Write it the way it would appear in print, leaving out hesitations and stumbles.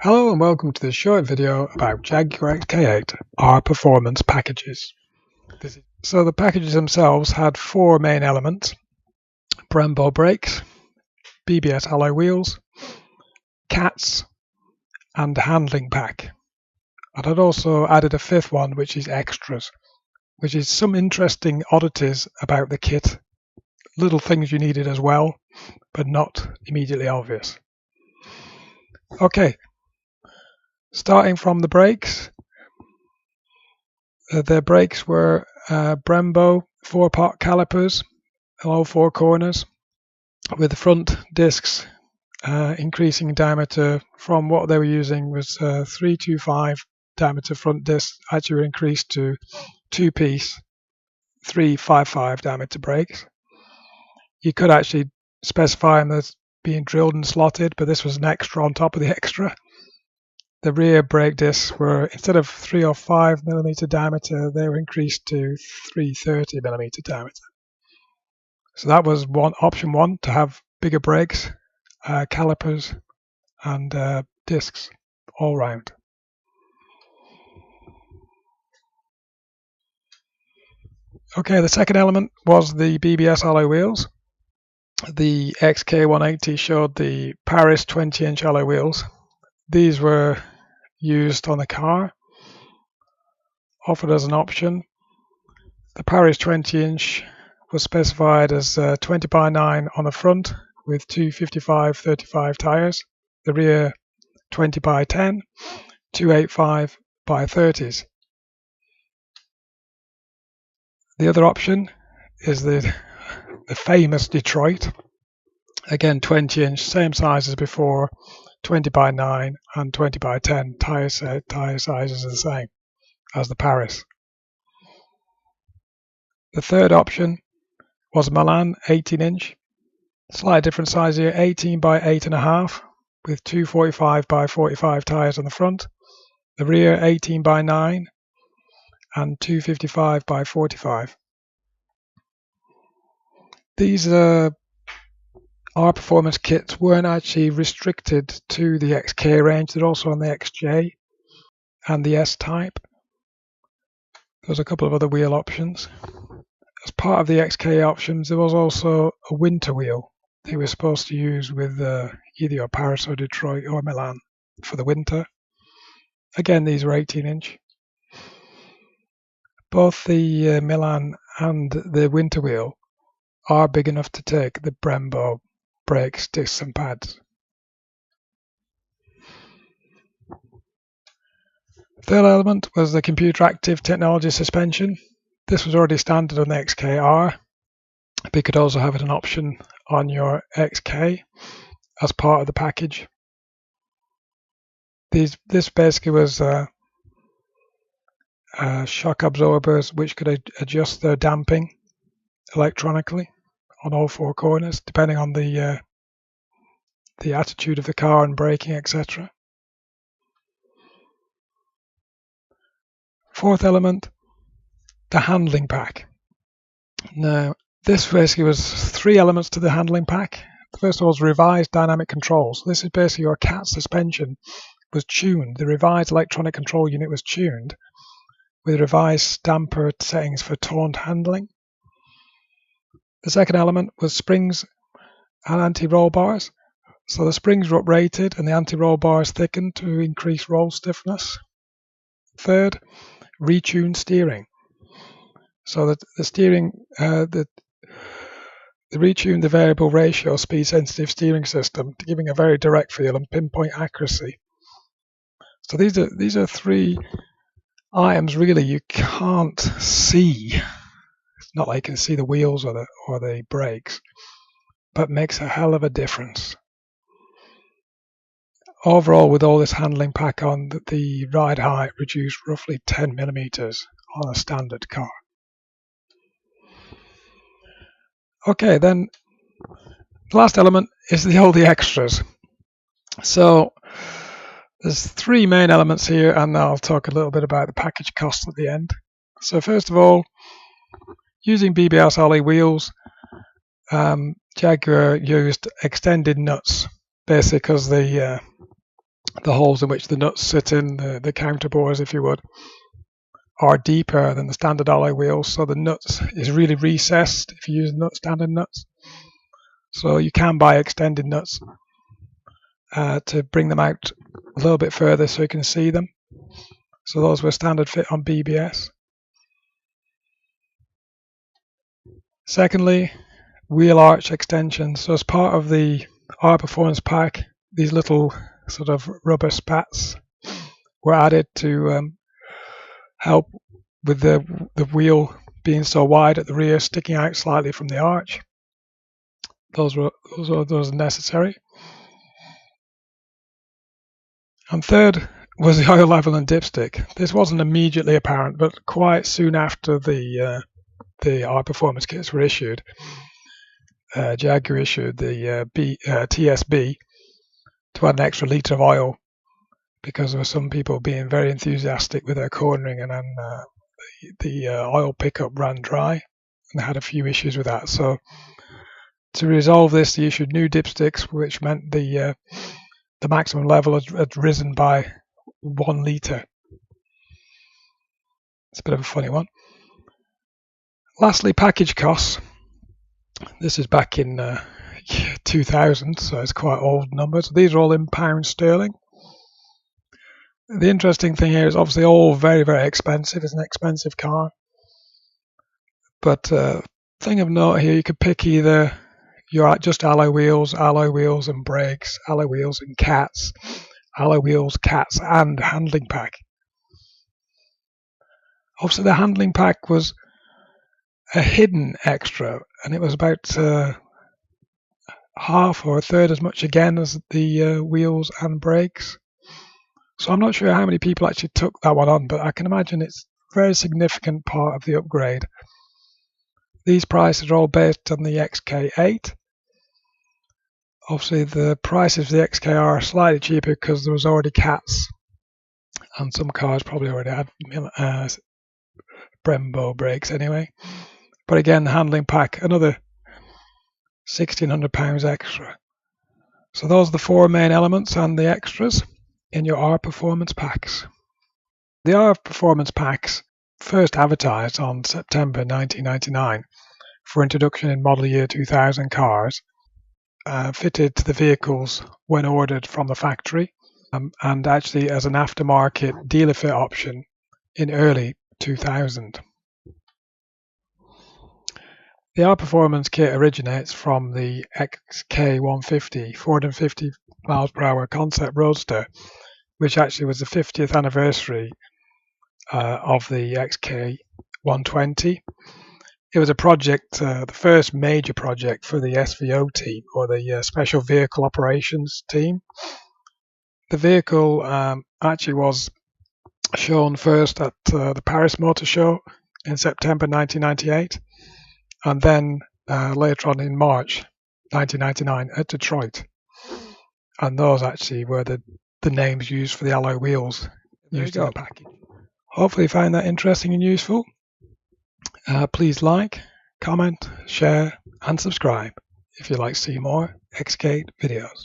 Hello and welcome to this short video about Jaguar XK8 R performance packages. So the packages themselves had four main elements: Brembo brakes, BBS Alloy Wheels, cats, and the handling pack. And I'd also added a fifth one, which is extras, which is some interesting oddities about the kit, little things you needed as well, but not immediately obvious. Okay. Starting from the brakes, the brakes were Brembo 4-pot calipers on all four corners, with the front discs increasing in diameter from what they were using was 325 diameter front discs, actually were increased to 2-piece 355 diameter brakes. You could actually specify them as being drilled and slotted, but this was an extra on top of the extra. The rear brake discs were, instead of 3 or 5 millimeter diameter, they were increased to 330 millimeter diameter. So that was option one, to have bigger brakes, calipers, and discs all round. Okay, the second element was the BBS alloy wheels. The XK180 showed the Paris 20-inch alloy wheels. These were used on the car, offered as an option. The Paris 20-inch was specified as 20 by 9 on the front with two 55/35 tyres. The rear 20 by 10, 285 by 30s. The other option is the famous Detroit. Again, 20-inch, same size as before, 20 by 9 and 20 by 10 tyre sizes are the same as the Paris. The third option was Milan 18-inch, slightly different size here, 18 by 8.5 with two 45 by 45 tyres on the front. The rear 18 by 9 and two 55 by 45. These R performance kits weren't actually restricted to the XK range, they're also on the XJ and the S-Type. There's a couple of other wheel options. As part of the XK options, there was also a winter wheel they were supposed to use with either Paris or Detroit or Milan for the winter. Again, these were 18-inch. Both the Milan and the winter wheel are big enough to take the Brembo brakes, discs and pads. Third element was the computer active technology suspension. This was already standard on the XKR, but you could also have it an option on your XK as part of the package. This basically was shock absorbers which could adjust their damping electronically on all four corners, depending on the attitude of the car and braking, etc. Fourth element, the handling pack. Now, this basically was three elements to the handling pack. The first one was revised dynamic controls. This is basically your cat suspension was tuned. The revised electronic control unit was tuned with revised damper settings for toned handling. The second element was springs and anti-roll bars. So the springs were uprated and the anti-roll bars thickened to increase roll stiffness. Third, retuned steering. So that the steering, the retuned the variable ratio speed-sensitive steering system, giving a very direct feel and pinpoint accuracy. So these are three items really you can't see. It's not like you can see the wheels or the brakes, but makes a hell of a difference. Overall, with all this handling pack on, the ride height reduced roughly 10 millimeters on a standard car. Okay, then the last element is all the extras. So there's three main elements here, and I'll talk a little bit about the package cost at the end. So first of all, using BBS Alloy Wheels, Jaguar used extended nuts, basically because the holes in which the nuts sit in, the counterbores, if you would, are deeper than the standard alloy wheels, so the nuts is really recessed if you use standard nuts. So you can buy extended nuts to bring them out a little bit further so you can see them. So those were standard fit on BBS. Secondly, wheel arch extensions. So as part of the R Performance pack, these little sort of rubber spats were added to help with the wheel being so wide at the rear, sticking out slightly from the arch. Those are necessary. And third was the oil level and dipstick. This wasn't immediately apparent, but quite soon after the R Performance kits were issued, Jaguar issued the TSB to add an extra litre of oil because there were some people being very enthusiastic with their cornering, and then the oil pickup ran dry, and they had a few issues with that. So to resolve this, they issued new dipsticks, which meant the maximum level had risen by 1 litre. It's a bit of a funny one. Lastly, package costs. This is back in 2000, so it's quite old numbers. These are all in pounds sterling. The interesting thing here is obviously all very, very expensive. It's an expensive car. But thing of note here, you could pick either just alloy wheels and brakes, alloy wheels and cats, alloy wheels, cats and handling pack. Obviously the handling pack was a hidden extra, and it was about half or a third as much again as the wheels and brakes. So I'm not sure how many people actually took that one on, but I can imagine it's a very significant part of the upgrade. These prices are all based on the XK8. Obviously the prices for the XKR are slightly cheaper because there was already cats, and some cars probably already had Brembo brakes anyway. But again, the handling pack, another £1,600 extra. So those are the 4 main elements and the extras in your R Performance packs. The R Performance packs first advertised on September 1999 for introduction in model year 2000 cars, fitted to the vehicles when ordered from the factory, and actually as an aftermarket dealer fit option in early 2000. The R Performance kit originates from the XK150 450 miles per hour concept roadster, which actually was the 50th anniversary of the XK120. It was a project, the first major project for the SVO team, or the Special Vehicle Operations team. The vehicle actually was shown first at the Paris Motor Show in September 1998, and then later on in March 1999 at Detroit. And those actually were the names used for the alloy wheels used in the package. Hopefully you found that interesting and useful. Please like, comment, share and subscribe if you'd like to see more XK8 videos.